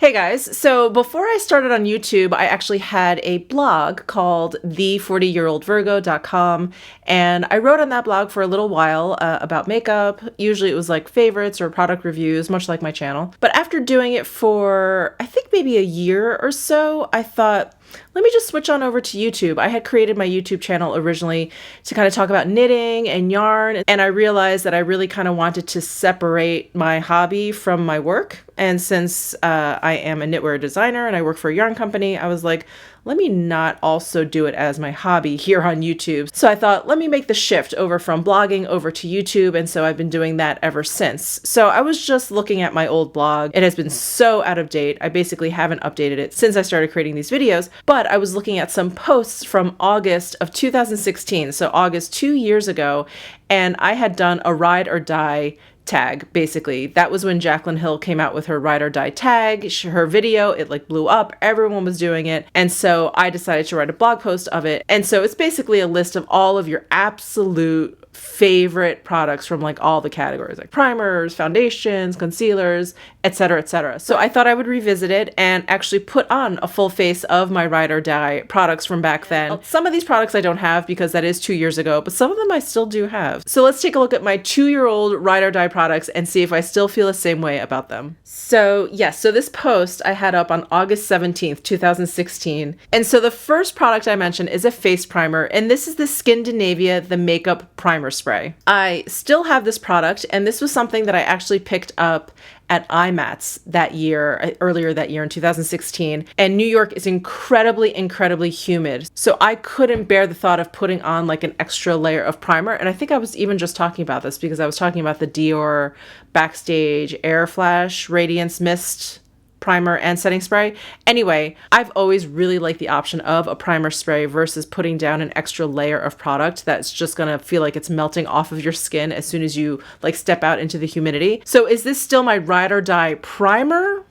Hey guys, so before I started on YouTube, I actually had a blog called the40yearoldvirgo.com, and I wrote on that blog for a little while about makeup. Usually it was like favorites or product reviews, much like my channel. But after doing it for, I think maybe a year or so, I thought, let me just switch on over to YouTube. I had created my YouTube channel originally to kind of talk about knitting and yarn, and I realized that I really kind of wanted to separate my hobby from my work. And since I am a knitwear designer and I work for a yarn company, I was like, let me not also do it as my hobby here on YouTube. So I thought, let me make the shift over from blogging over to YouTube. And so I've been doing that ever since. So I was just looking at my old blog. It has been so out of date. I basically haven't updated it since I started creating these videos, but I was looking at some posts from August of 2016. So August 2 years ago, and I had done a ride or die tag. Basically, that was when Jaclyn Hill came out with her ride or die tag. Her video, it like blew up, everyone was doing it, and so I decided to write a blog post of it. And so it's basically a list of all of your absolute favorite products from like all the categories, like primers, foundations, concealers, etc., etc. So I thought I would revisit it and actually put on a full face of my ride or die products from back then. Some of these products I don't have because that is 2 years ago, but some of them I still do have. So let's take a look at my 2-year-old ride or die products and see if I still feel the same way about them. So yes, so this post I had up on August 17th, 2016. And so the first product I mentioned is a face primer, and this is the Skindinavia The Makeup Primer Spray. I still have this product, and this was something that I actually picked up at IMATS that year, earlier that year in 2016. And New York is incredibly, incredibly humid. So I couldn't bear the thought of putting on like an extra layer of primer. And I think I was even just talking about this because I was talking about the Dior Backstage Air Flash Radiance Mist primer and setting spray. Anyway, I've always really liked the option of a primer spray versus putting down an extra layer of product that's just gonna feel like it's melting off of your skin as soon as you like step out into the humidity. So is this still my ride or die primer?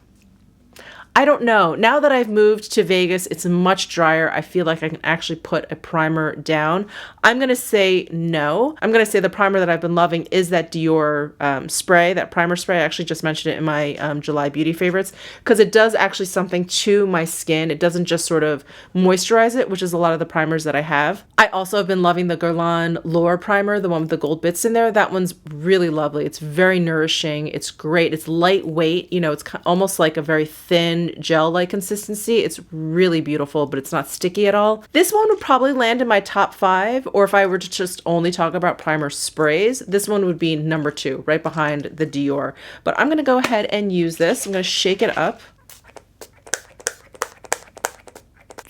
I don't know. Now that I've moved to Vegas, it's much drier. I feel like I can actually put a primer down. I'm going to say no. I'm going to say the primer that I've been loving is that Dior spray, that primer spray. I actually just mentioned it in my July beauty favorites because it does actually something to my skin. It doesn't just sort of moisturize it, which is a lot of the primers that I have. I also have been loving the Guerlain Lure primer, the one with the gold bits in there. That one's really lovely. It's very nourishing. It's great. It's lightweight. You know, it's almost like a very thin gel-like consistency. It's really beautiful, but it's not sticky at all. This one would probably land in my top 5, or if I were to just only talk about primer sprays, this one would be number 2, right behind the Dior. But I'm going to go ahead and use this. I'm going to shake it up.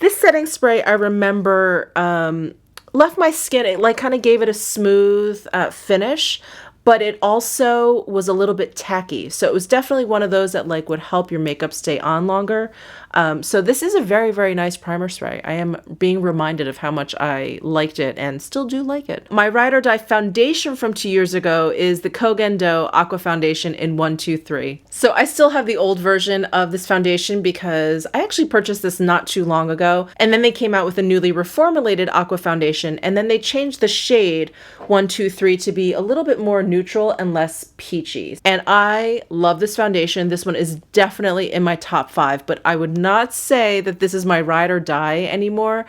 This setting spray, I remember, left my skin, it like kind of gave it a smooth finish, but it also was a little bit tacky. So it was definitely one of those that like would help your makeup stay on longer. So this is a very, very nice primer spray. I am being reminded of how much I liked it and still do like it. My ride or die foundation from 2 years ago is the Kogen Do Aqua Foundation in 123. So I still have the old version of this foundation because I actually purchased this not too long ago. And then they came out with a newly reformulated Aqua Foundation. And then they changed the shade 123 to be a little bit more neutral and less peachy. And I love this foundation. This one is definitely in my top 5, but I would not say that this is my ride or die anymore.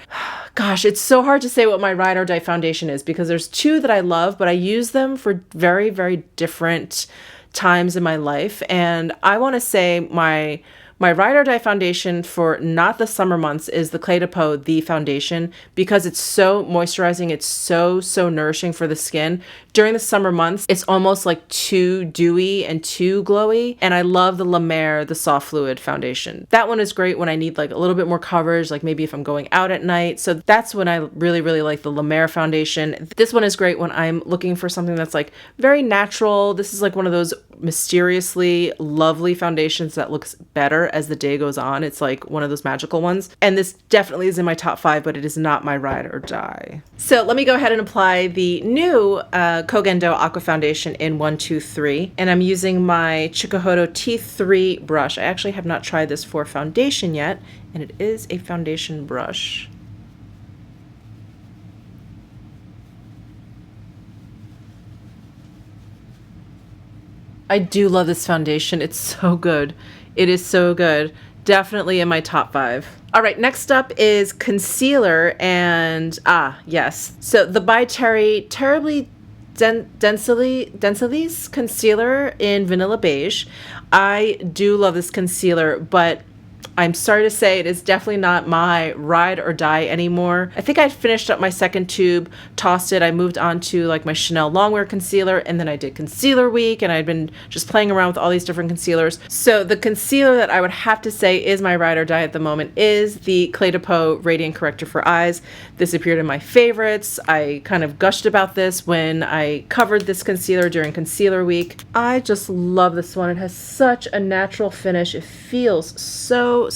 Gosh, it's so hard to say what my ride or die foundation is because there's 2 that I love, but I use them for very, very different times in my life. And I want to say my ride or die foundation for not the summer months is the Clé de Peau The Foundation because it's so moisturizing. It's so, so nourishing for the skin. During the summer months, it's almost like too dewy and too glowy. And I love the La Mer, the Soft Fluid Foundation. That one is great when I need like a little bit more coverage, like maybe if I'm going out at night. So that's when I really, really like the La Mer foundation. This one is great when I'm looking for something that's like very natural. This is like one of those mysteriously lovely foundations that looks better as the day goes on. It's like one of those magical ones. And this definitely is in my top 5, but it is not my ride or die. So let me go ahead and apply the new Kogen Do Aqua Foundation in 123. And I'm using my Chikuhodo T3 brush. I actually have not tried this for foundation yet, and it is a foundation brush. I do love this foundation. It's so good. It is so good. Definitely in my top 5. All right, next up is concealer, and yes. So the By Terry Terribly Density's concealer in Vanilla Beige. I do love this concealer, but I'm sorry to say it is definitely not my ride or die anymore. I think I finished up my second tube, tossed it. I moved on to like my Chanel Longwear concealer, and then I did concealer week, and I'd been just playing around with all these different concealers. So the concealer that I would have to say is my ride or die at the moment is the Clé de Peau Radiant Corrector for Eyes. This appeared in my favorites. I kind of gushed about this when I covered this concealer during concealer week. I just love this one. It has such a natural finish. It feels so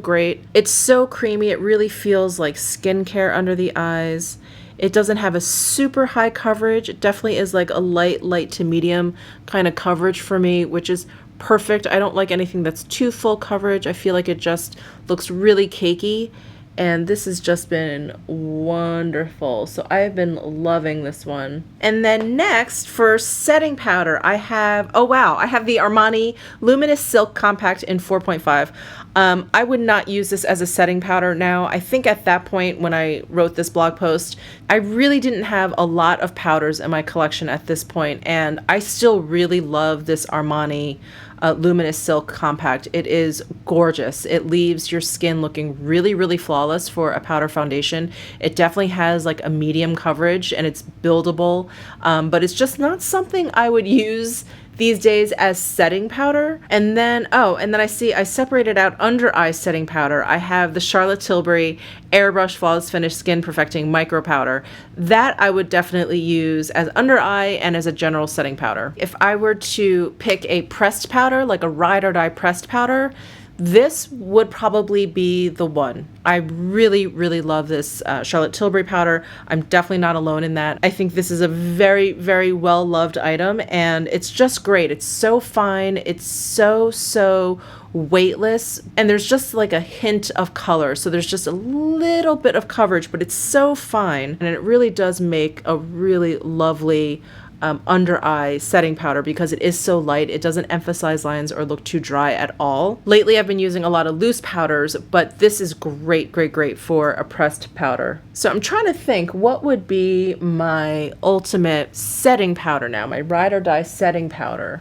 great. It's so creamy. It really feels like skincare under the eyes. It doesn't have a super high coverage. It definitely is like a light to medium kind of coverage for me, which is perfect. I don't like anything that's too full coverage. I feel like it just looks really cakey. And this has just been wonderful. So I've been loving this one. And then next for setting powder, I have, I have the Armani Luminous Silk Compact in 4.5. I would not use this as a setting powder now. I think at that point when I wrote this blog post, I really didn't have a lot of powders in my collection at this point, and I still really love this Armani Luminous Silk Compact. It is gorgeous. It leaves your skin looking really flawless for a powder foundation. It definitely has like a medium coverage, and it's buildable, but it's just not something I would use these days as setting powder. And then I see I separated out under eye setting powder. I have the Charlotte Tilbury Airbrush Flawless Finish Skin Perfecting Micro Powder. That I would definitely use as under eye and as a general setting powder. If I were to pick a pressed powder, like a ride or die pressed powder, this would probably be the one. I really love this Charlotte Tilbury powder. I'm definitely not alone in that. I think this is a very well-loved item, and it's just great. It's so fine. It's so weightless, and there's just like a hint of color. So there's just a little bit of coverage, but it's so fine, and it really does make a really lovely under eye setting powder because it is so light. It doesn't emphasize lines or look too dry at all. Lately I've been using a lot of loose powders, but this is great for a pressed powder. So I'm trying to think what would be my ultimate setting powder now, my ride or die setting powder.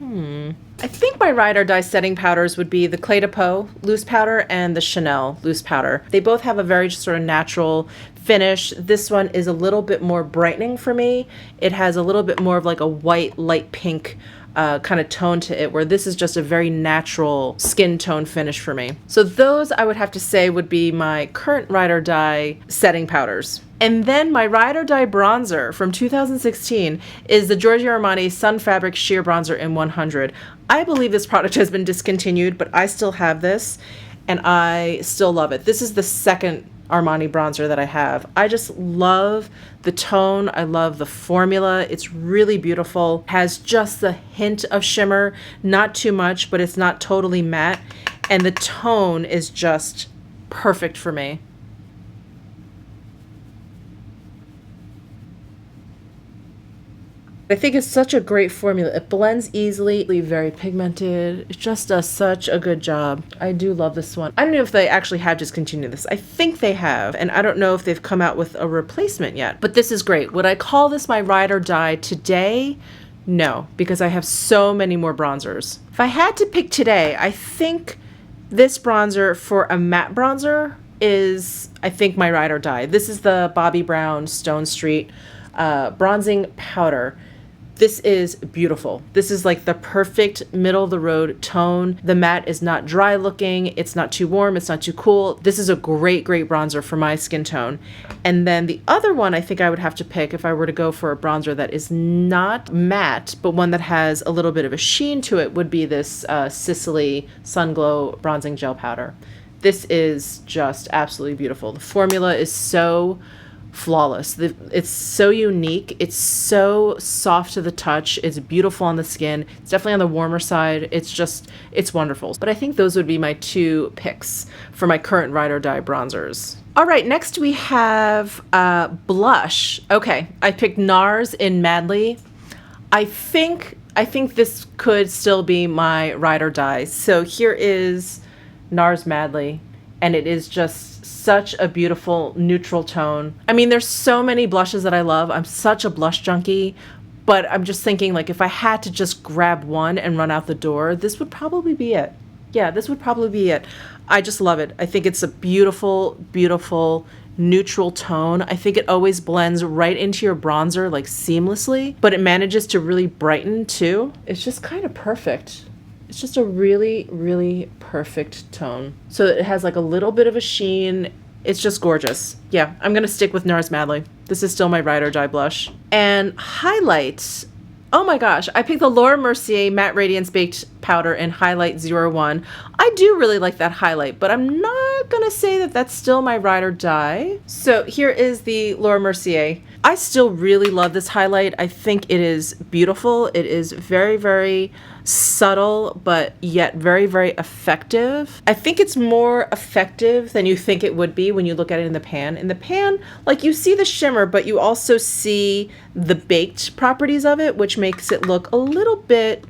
I think my ride or die setting powders would be the Clé de Peau loose powder and the Chanel loose powder. They both have a very sort of natural finish. This one is a little bit more brightening for me. It has a little bit more of like a white, light pink kind of tone to it, where this is just a very natural skin tone finish for me. So those I would have to say would be my current ride or die setting powders. And then my ride or die bronzer from 2016 is the Giorgio Armani Sun Fabric Sheer Bronzer in 100. I believe this product has been discontinued, but I still have this and I still love it. This is the second Armani bronzer that I have. I just love the tone. I love the formula. It's really beautiful. Has just the hint of shimmer, not too much, but it's not totally matte. And the tone is just perfect for me. I think it's such a great formula. It blends easily, very pigmented. It just does such a good job. I do love this one. I don't know if they actually have discontinued this. I think they have, and I don't know if they've come out with a replacement yet, but this is great. Would I call this my ride or die today? No, because I have so many more bronzers. If I had to pick today, I think this bronzer for a matte bronzer is, I think, my ride or die. This is the Bobbi Brown Stone Street bronzing powder. This is beautiful. This is like the perfect middle of the road tone. The matte is not dry looking. It's not too warm. It's not too cool. This is a great bronzer for my skin tone. And then the other one I think I would have to pick if I were to go for a bronzer that is not matte, but one that has a little bit of a sheen to it would be this Sicily Sun Glow Bronzing Gel Powder. This is just absolutely beautiful. The formula is so flawless. It's so unique. It's so soft to the touch. It's beautiful on the skin. It's definitely on the warmer side. It's wonderful. But I think those would be my two picks for my current ride or die bronzers. All right, next we have blush. Okay, I picked NARS in Madly. I think I think this could still be my ride or die. So here is NARS Madly, and it is just such a beautiful neutral tone. I mean, there's so many blushes that I love. I'm such a blush junkie, but I'm just thinking, like, if I had to just grab one and run out the door, this would probably be it. Yeah, this would probably be it. I just love it. I think it's a beautiful, beautiful neutral tone. I think it always blends right into your bronzer, like, seamlessly, but it manages to really brighten too. It's just kind of perfect. It's just a really, really perfect tone. So it has like a little bit of a sheen. It's just gorgeous. Yeah, I'm gonna stick with NARS Madly. This is still my ride or die blush. And highlights. Oh my gosh, I picked the Laura Mercier Matte Radiance Baked Powder in Highlight 01. I do really like that highlight, but I'm not gonna say that that's still my ride or die. So here is the Laura Mercier. I still really love this highlight. I think it is beautiful. It is very, very subtle, but yet very, very effective. I think it's more effective than you think it would be when you look at it in the pan. In the pan, like, you see the shimmer, but you also see the baked properties of it, which makes it look a little bit,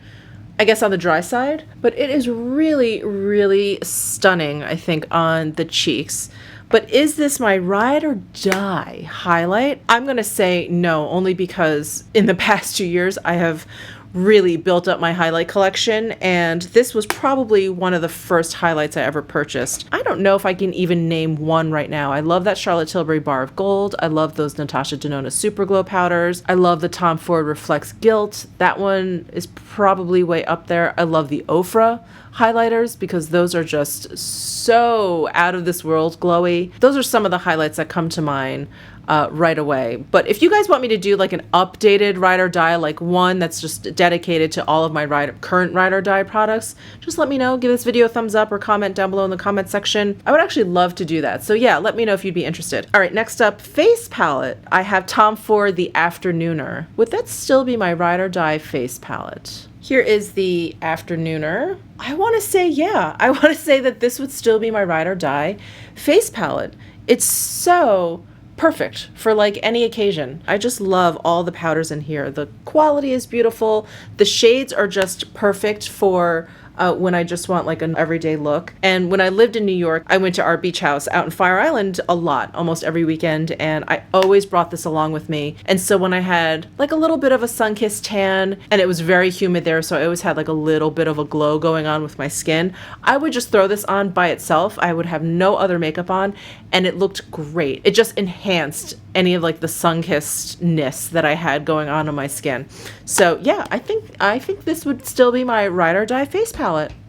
I guess, on the dry side. But it is really, really stunning, I think, on the cheeks. But is this my ride or die highlight? I'm going to say no, only because in the past 2 years I have really built up my highlight collection, and this was probably one of the first highlights I ever purchased. I don't know if I can even name one right now. I love that Charlotte Tilbury Bar of Gold. I love those Natasha Denona Super Glow powders. I love the Tom Ford Reflects Gilt. That one is probably way up there. I love the Ofra highlighters because those are just so out of this world glowy. Those are some of the highlights that come to mind right away. But if you guys want me to do like an updated ride or die, like one that's just dedicated to all of my current ride or die products, just let me know. Give this video a thumbs up or comment down below in the comment section. I would actually love to do that. So yeah, let me know if you'd be interested. All right, next up, face palette. I have Tom Ford The Afternooner. Would that still be my ride or die face palette? Here is the Afternooner. I want to say, yeah, I want to say that this would still be my ride or die face palette. It's so perfect for like any occasion. I just love all the powders in here. The quality is beautiful. The shades are just perfect for when I just want like an everyday look. And when I lived in New York, I went to our beach house out in Fire Island a lot, almost every weekend, and I always brought this along with me. And so when I had like a little bit of a sun-kissed tan, and it was very humid there, so I always had like a little bit of a glow going on with my skin, I would just throw this on by itself. I would have no other makeup on, and it looked great. It just enhanced any of like the sun-kissedness that I had going on my skin. So yeah, I think this would still be my ride or die face palette.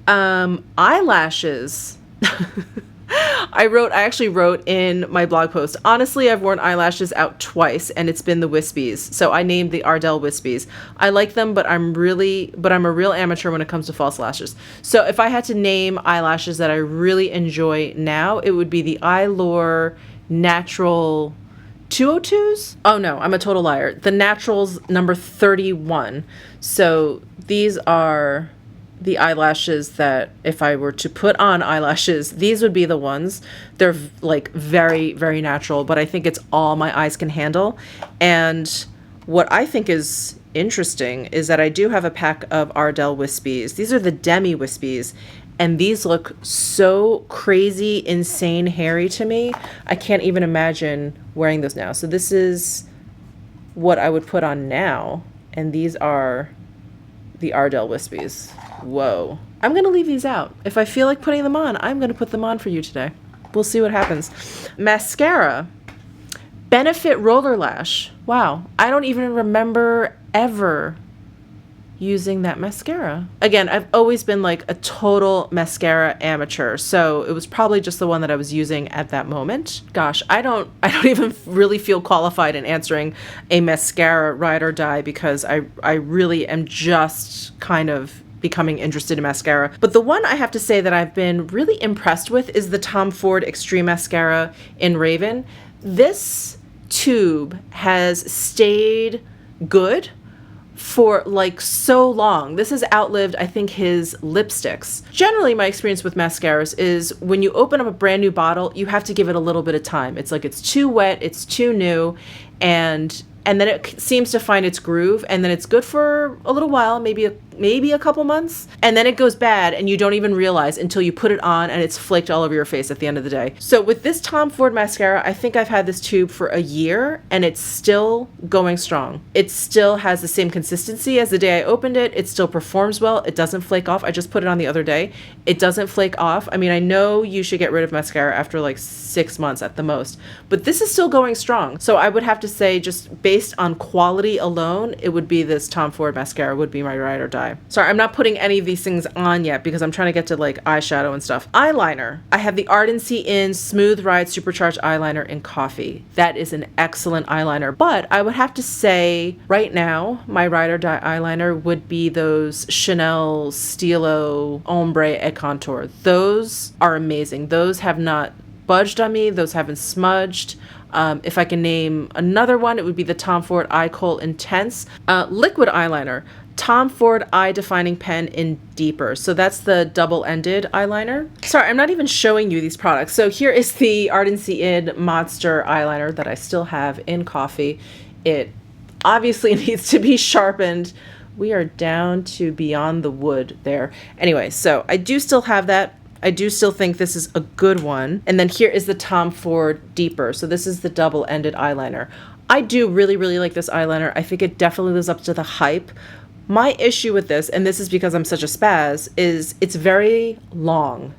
Eyelashes. I actually wrote in my blog post, honestly, I've worn eyelashes out twice and it's been the Wispies. So I named the Ardell Wispies. I like them, but I'm a real amateur when it comes to false lashes. So if I had to name eyelashes that I really enjoy now, it would be the Eyelure Natural 202s? Oh no, I'm a total liar. The Naturals number 31. So these are the eyelashes that if I were to put on eyelashes, these would be the ones. They're like very, very natural, but I think it's all my eyes can handle. And what I think is interesting is that I do have a pack of Ardell Wispies. These are the Demi Wispies, and these look so crazy, insane, hairy to me. I can't even imagine wearing those now. So this is what I would put on now, and these are the Ardell Wispies. Whoa. I'm gonna leave these out. If I feel like putting them on, I'm gonna put them on for you today. We'll see what happens. Mascara. Benefit Roller Lash. Wow. I don't even remember ever using that mascara. Again, I've always been like a total mascara amateur, so it was probably just the one that I was using at that moment. Gosh, I don't even really feel qualified in answering a mascara ride or die because I really am just kind of becoming interested in mascara. But the one I have to say that I've been really impressed with is the Tom Ford Extreme Mascara in Raven. This tube has stayed good for like so long. This has outlived, I think, his lipsticks. Generally, my experience with mascaras is when you open up a brand new bottle, you have to give it a little bit of time. It's like it's too wet, it's too new, and and then it seems to find its groove, and then it's good for a little while, maybe a couple months, and then it goes bad and you don't even realize until you put it on and it's flaked all over your face at the end of the day. So with this Tom Ford mascara, I think I've had this tube for a year and it's still going strong. It still has the same consistency as the day I opened it. It still performs well. It doesn't flake off. I just put it on the other day. It doesn't flake off. I mean, I know you should get rid of mascara after like 6 months at the most, but this is still going strong. So I would have to say, just based on quality alone, it would be this Tom Ford mascara would be my ride or die. Sorry, I'm not putting any of these things on yet because I'm trying to get to like eyeshadow and stuff. Eyeliner. I have the Ardency in Smooth Ride Supercharged Eyeliner in Coffee. That is an excellent eyeliner, but I would have to say right now, my ride or die eyeliner would be those Chanel Stilo Ombre et Contour. Those are amazing. Those have not budged on me. Those haven't smudged. If I can name another one, it would be the Tom Ford Eye Kohl Intense. Liquid eyeliner. Tom Ford Eye Defining Pen in Deeper. So that's the double-ended eyeliner. Sorry, I'm not even showing you these products. So here is the Ardency in Monster eyeliner that I still have in Coffee. It obviously needs to be sharpened. We are down to beyond the wood there. Anyway, so I do still have that. I do still think this is a good one. And then here is the Tom Ford Deeper. So this is the double-ended eyeliner. I do really, really like this eyeliner. I think it definitely lives up to the hype. My issue with this, and this is because I'm such a spaz, is it's very long.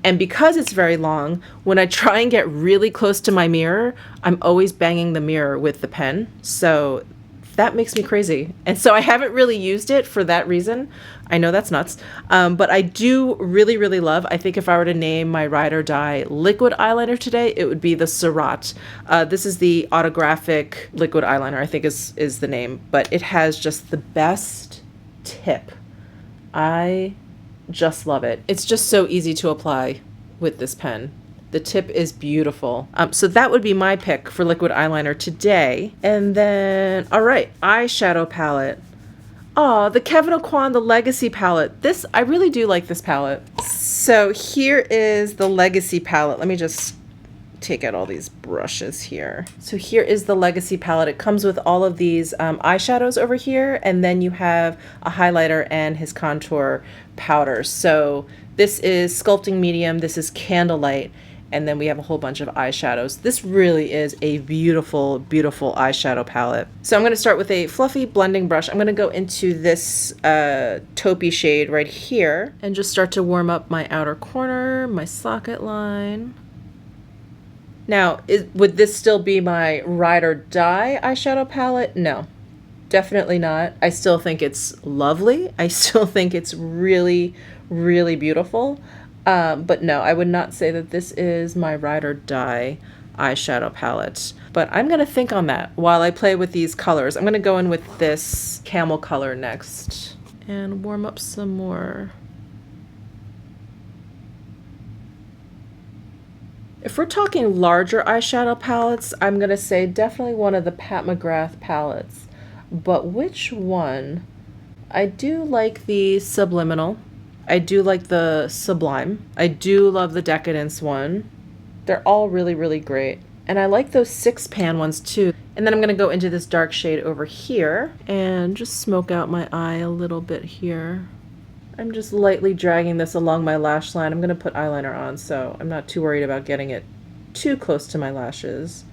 And because it's very long, when I try and get really close to my mirror, I'm always banging the mirror with the pen. So that makes me crazy. And so I haven't really used it for that reason. I know that's nuts. But I do really, really love, I think if I were to name my ride or die liquid eyeliner today, it would be the Surratt. This is the Autographic liquid eyeliner, I think is the name. But it has just the best tip. I just love it. It's just so easy to apply with this pen. The tip is beautiful. So that would be my pick for liquid eyeliner today. And then, all right, eyeshadow palette. Oh, the Kevyn Aucoin, the Legacy palette. This, I really do like this palette. So here is the Legacy palette. Let me just take out all these brushes here. So here is the Legacy palette. It comes with all of these eyeshadows over here, and then you have a highlighter and his contour powder. So this is Sculpting Medium, this is Candlelight, and then we have a whole bunch of eyeshadows. This really is a beautiful, beautiful eyeshadow palette. So I'm going to start with a fluffy blending brush. I'm going to go into this taupey shade right here and just start to warm up my outer corner, my socket line. Now, would this still be my ride or die eyeshadow palette? No, definitely not. I still think it's lovely. I still think it's really, really beautiful. But no, I would not say that this is my ride or die eyeshadow palette. But I'm going to think on that while I play with these colors. I'm going to go in with this camel color next and warm up some more. If we're talking larger eyeshadow palettes, I'm going to say definitely one of the Pat McGrath palettes. But which one? I do like the Subliminal. I do like the Sublime. I do love the Decadence one. They're all really, really great. And I like those 6-pan ones too. And then I'm going to go into this dark shade over here and just smoke out my eye a little bit here. I'm just lightly dragging this along my lash line. I'm going to put eyeliner on, so I'm not too worried about getting it too close to my lashes.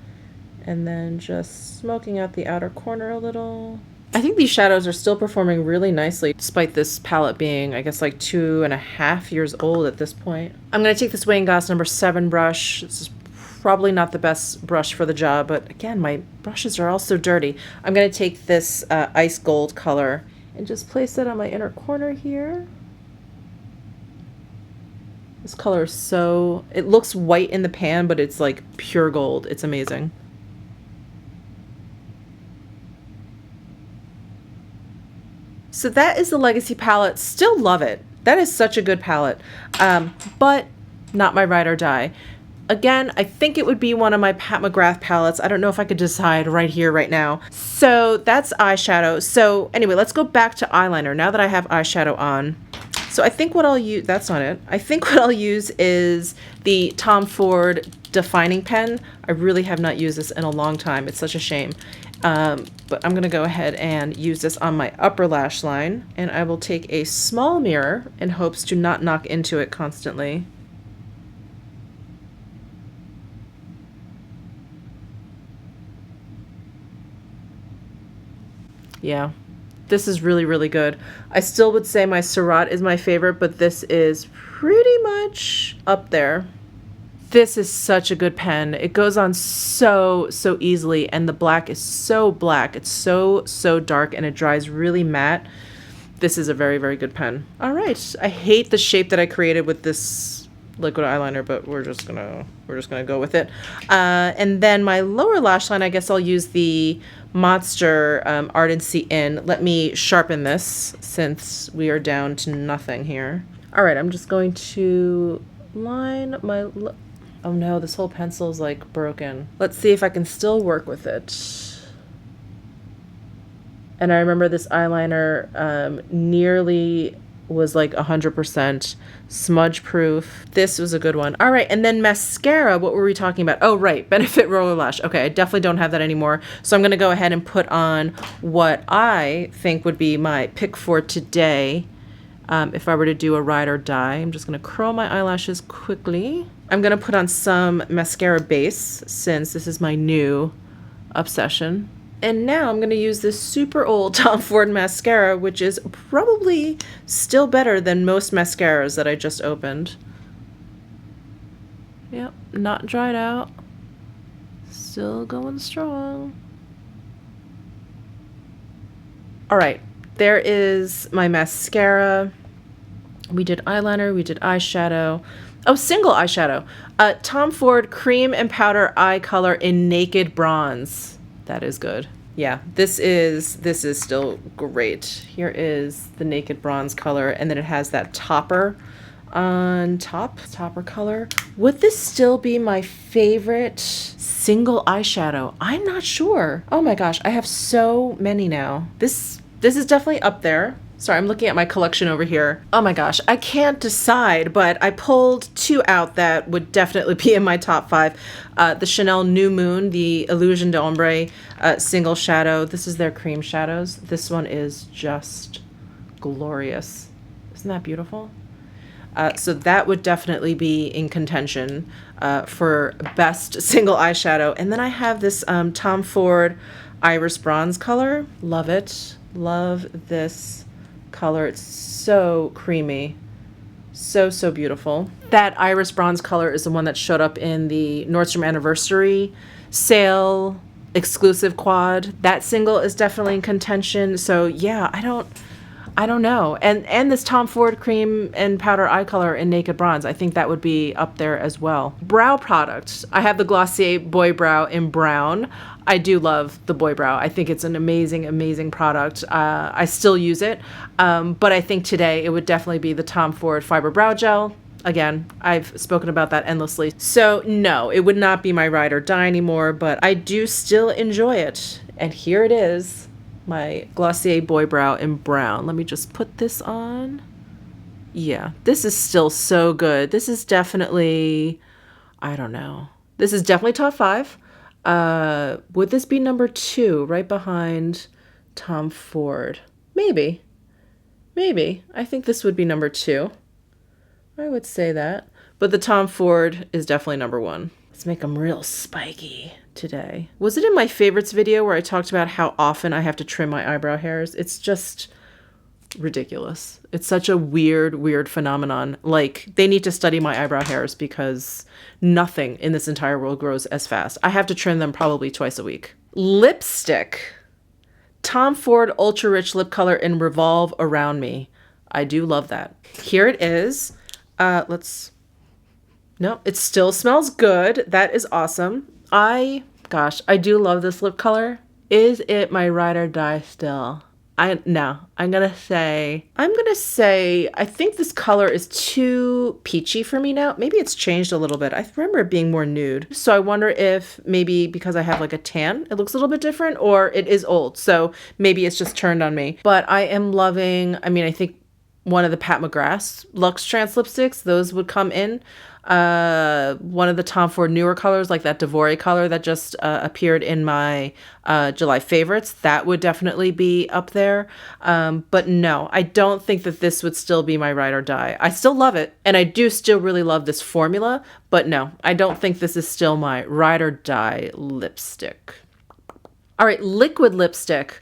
And then just smoking out the outer corner a little. I think these shadows are still performing really nicely, despite this palette being, I guess, like 2.5 years old at this point. I'm going to take this Wang Goss number 7 brush. This is probably not the best brush for the job, but again, my brushes are all so dirty. I'm going to take this ice gold color and just place it on my inner corner here. This color is so, it looks white in the pan, but it's like pure gold. It's amazing. So that is the Legacy palette. Still love it. That is such a good palette, but not my ride or die. Again, I think it would be one of my Pat McGrath palettes. I don't know if I could decide right here, right now. So that's eyeshadow. So anyway, let's go back to eyeliner now that I have eyeshadow on. So I think what I'll use, that's not it. I think what I'll use is the Tom Ford defining pen. I really have not used this in a long time. It's such a shame. But I'm going to go ahead and use this on my upper lash line, and I will take a small mirror in hopes to not knock into it constantly. Yeah, this is really, really good. I still would say my Surratt is my favorite, but this is pretty much up there. This is such a good pen. It goes on so easily, and the black is so black. It's so dark, and it dries really matte. This is a very, very good pen. All right. I hate the shape that I created with this liquid eyeliner, but we're just gonna go with it. And then my lower lash line, I guess I'll use the Monster Ardency In. Let me sharpen this since we are down to nothing here. All right, I'm just going to line my... Oh no, this whole pencil is like broken. Let's see if I can still work with it. And I remember this eyeliner nearly was like 100% smudge proof. This was a good one. All right, and then mascara, what were we talking about? Oh, right, Benefit Roller Lash. Okay, I definitely don't have that anymore. So I'm gonna go ahead and put on what I think would be my pick for today. If I were to do a ride or die, I'm just gonna curl my eyelashes quickly. I'm gonna put on some mascara base since this is my new obsession. And now I'm gonna use this super old Tom Ford mascara, which is probably still better than most mascaras that I just opened. Yep, not dried out. Still going strong. All right, there is my mascara. We did eyeliner, we did eyeshadow. Oh, single eyeshadow. Tom Ford Cream and Powder Eye Color in Naked Bronze. That is good. Yeah, this is still great. Here is the Naked Bronze color, and then it has that topper on top, topper color. Would this still be my favorite single eyeshadow? I'm not sure. Oh my gosh, I have so many now. This is definitely up there. Sorry, I'm looking at my collection over here. Oh my gosh, I can't decide, but I pulled two out that would definitely be in my top 5. The Chanel New Moon, the Illusion d'Ombre single shadow. This is their cream shadows. This one is just glorious. Isn't that beautiful? So that would definitely be in contention for best single eyeshadow. And then I have this Tom Ford Iris Bronze color. Love it. Love this color. It's so creamy. So beautiful. That Iris Bronze color is the one that showed up in the Nordstrom Anniversary sale exclusive quad. That single is definitely in contention. So yeah, I don't know. And this Tom Ford Cream and Powder Eye Color in Naked Bronze, I think that would be up there as well. Brow product. I have the Glossier Boy Brow in brown. I do love the Boy Brow. I think it's an amazing product. I still use it. But I think today it would definitely be the Tom Ford Fiber Brow Gel. Again, I've spoken about that endlessly. So no, it would not be my ride or die anymore, but I do still enjoy it. And here it is. My Glossier Boy Brow in brown. Let me just put this on. Yeah, this is still so good. This is definitely, I don't know. This is definitely top 5. Would this be number 2, right behind Tom Ford? Maybe. I think this would be number 2. I would say that. But the Tom Ford is definitely number 1. Let's make them real spiky today. Was it in my favorites video where I talked about how often I have to trim my eyebrow hairs? It's just ridiculous. It's such a weird phenomenon. Like, they need to study my eyebrow hairs because nothing in this entire world grows as fast. I have to trim them probably twice a week. Lipstick. Tom Ford Ultra Rich Lip Color in Revolve Around Me. I do love that. Here it is. No, it still smells good. That is awesome. Gosh, I do love this lip color. Is it my ride or die still? No, I'm gonna say, I think this color is too peachy for me now. Maybe it's changed a little bit. I remember it being more nude. So I wonder if maybe because I have like a tan, it looks a little bit different, or it is old. So maybe it's just turned on me. But I am loving, I mean, I think one of the Pat McGrath's Luxe Trance lipsticks. Those would come in. One of the Tom Ford newer colors, like that Ivory color that just appeared in my July favorites, that would definitely be up there. But no, I don't think that this would still be my ride or die. I still love it, and I do still really love this formula, but no, I don't think this is still my ride or die lipstick. All right, liquid lipstick.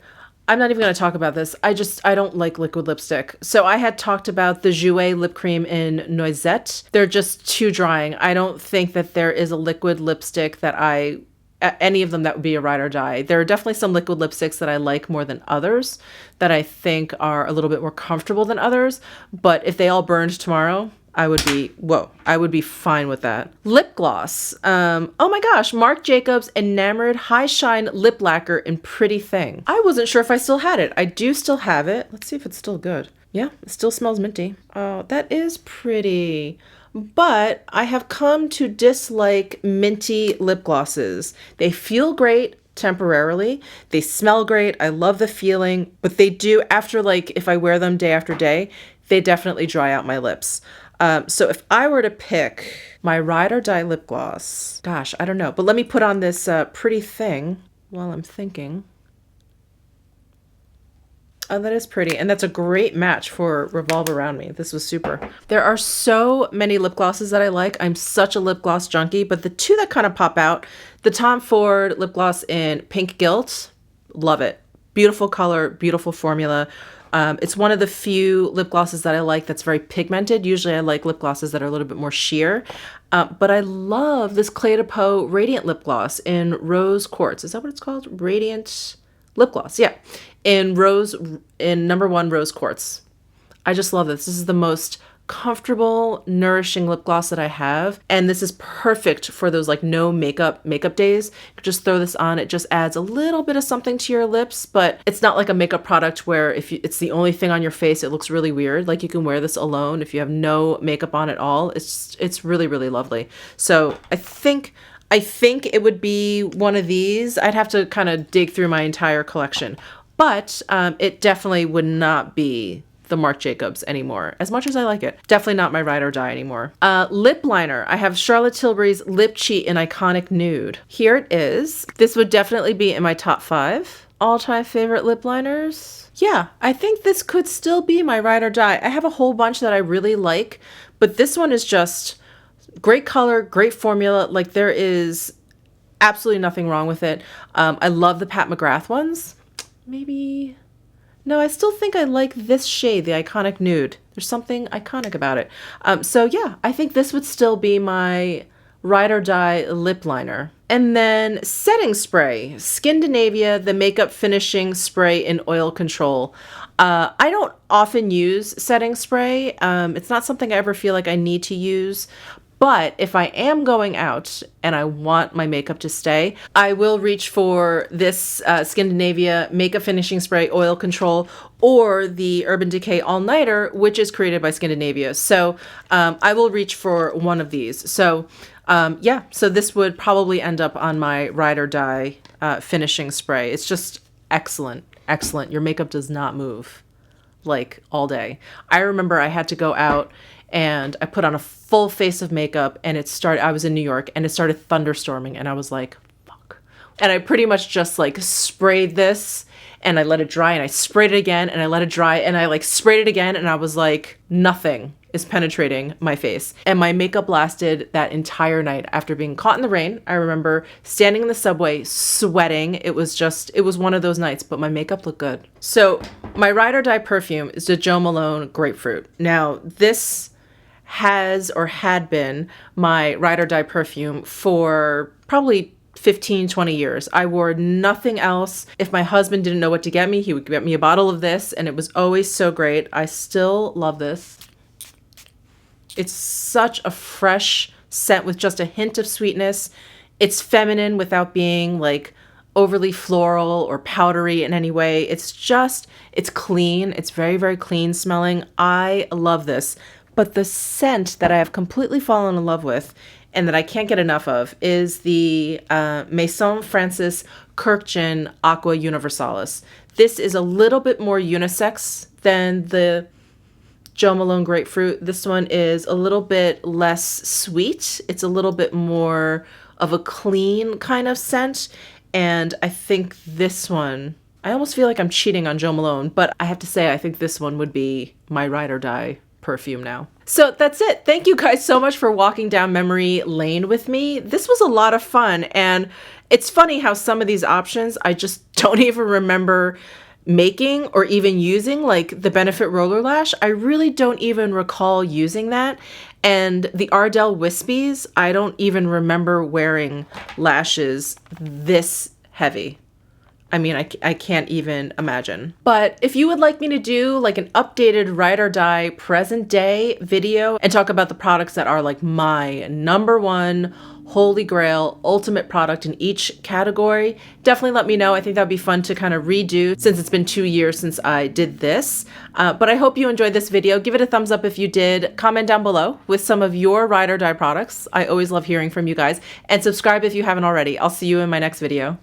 I'm not even going to talk about this. I don't like liquid lipstick. So I had talked about the Jouer lip cream in Noisette. They're just too drying. I don't think that there is a liquid lipstick that any of them that would be a ride or die. There are definitely some liquid lipsticks that I like more than others, that I think are a little bit more comfortable than others. But if they all burned tomorrow, I would be fine with that. Lip gloss. Oh my gosh, Marc Jacobs Enamored High Shine Lip Lacquer in Pretty Thing. I wasn't sure if I still had it. I do still have it. Let's see if it's still good. Yeah, it still smells minty. Oh, that is pretty. But I have come to dislike minty lip glosses. They feel great temporarily. They smell great. I love the feeling, but they do, after like, if I wear them day after day, they definitely dry out my lips. So if I were to pick my ride or die lip gloss, gosh, I don't know. But let me put on this Pretty Thing while I'm thinking. Oh, that is pretty. And that's a great match for Revolve Around Me. This was super. There are so many lip glosses that I like. I'm such a lip gloss junkie, but the two that kind of pop out, the Tom Ford lip gloss in Pink Gilt, love it. Beautiful color, beautiful formula. It's one of the few lip glosses that I like that's very pigmented. Usually I like lip glosses that are a little bit more sheer. But I love this Clé de Peau Radiant Lip Gloss in Rose Quartz. Is that what it's called? Radiant Lip Gloss. Yeah. In number 1 Rose Quartz. I just love this. This is the most comfortable, nourishing lip gloss that I have. And this is perfect for those like no makeup days. Just throw this on. It just adds a little bit of something to your lips, but it's not like a makeup product where it's the only thing on your face, it looks really weird. Like you can wear this alone if you have no makeup on at all. It's really, really lovely. So I think it would be one of these. I'd have to kind of dig through my entire collection, but it definitely would not be the Marc Jacobs anymore, as much as I like it. Definitely not my ride or die anymore. Lip liner. I have Charlotte Tilbury's Lip Cheat in Iconic Nude. Here it is. This would definitely be in my top 5 all-time favorite lip liners. Yeah, I think this could still be my ride or die. I have a whole bunch that I really like, but this one is just great color, great formula. Like there is absolutely nothing wrong with it. I love the Pat McGrath ones. Maybe... No, I still think I like this shade, the Iconic Nude. There's something iconic about it. So yeah, I think this would still be my ride or die lip liner. And then setting spray, Skindinavia, the makeup finishing spray in oil control. I don't often use setting spray. It's not something I ever feel like I need to use. But if I am going out and I want my makeup to stay, I will reach for this Skindinavia Makeup Finishing Spray Oil Control or the Urban Decay All Nighter, which is created by Skindinavia. So I will reach for one of these. So yeah, so this would probably end up on my ride or die finishing spray. It's just excellent, excellent. Your makeup does not move like all day. I remember I had to go out and I put on a full face of makeup and I was in New York and it started thunderstorming and I was like, fuck. And I pretty much just like sprayed this and I let it dry and I sprayed it again and I let it dry and I like sprayed it again and I was like, nothing is penetrating my face. And my makeup lasted that entire night after being caught in the rain. I remember standing in the subway, sweating. It was one of those nights, but my makeup looked good. So my ride or die perfume is the Jo Malone Grapefruit. Now this has or had been my ride or die perfume for probably 15, 20 years. I wore nothing else. If my husband didn't know what to get me, he would get me a bottle of this and it was always so great. I still love this. It's such a fresh scent with just a hint of sweetness. It's feminine without being like overly floral or powdery in any way. It's clean. It's very, very clean smelling. I love this. But the scent that I have completely fallen in love with and that I can't get enough of is the Maison Francis Kurkdjian Aqua Universalis. This is a little bit more unisex than the Jo Malone Grapefruit. This one is a little bit less sweet. It's a little bit more of a clean kind of scent. And I think this one, I almost feel like I'm cheating on Jo Malone, but I have to say, I think this one would be my ride or die perfume now. So that's it. Thank you guys so much for walking down memory lane with me. This was a lot of fun. And it's funny how some of these options I just don't even remember making or even using, like the Benefit Roller Lash. I really don't even recall using that. And the Ardell Wispies, I don't even remember wearing lashes this heavy. I mean, I can't even imagine. But if you would like me to do like an updated ride or die present day video and talk about the products that are like my number one holy grail ultimate product in each category, definitely let me know. I think that'd be fun to kind of redo since it's been 2 years since I did this. But I hope you enjoyed this video. Give it a thumbs up if you did. Comment down below with some of your ride or die products. I always love hearing from you guys. And subscribe if you haven't already. I'll see you in my next video.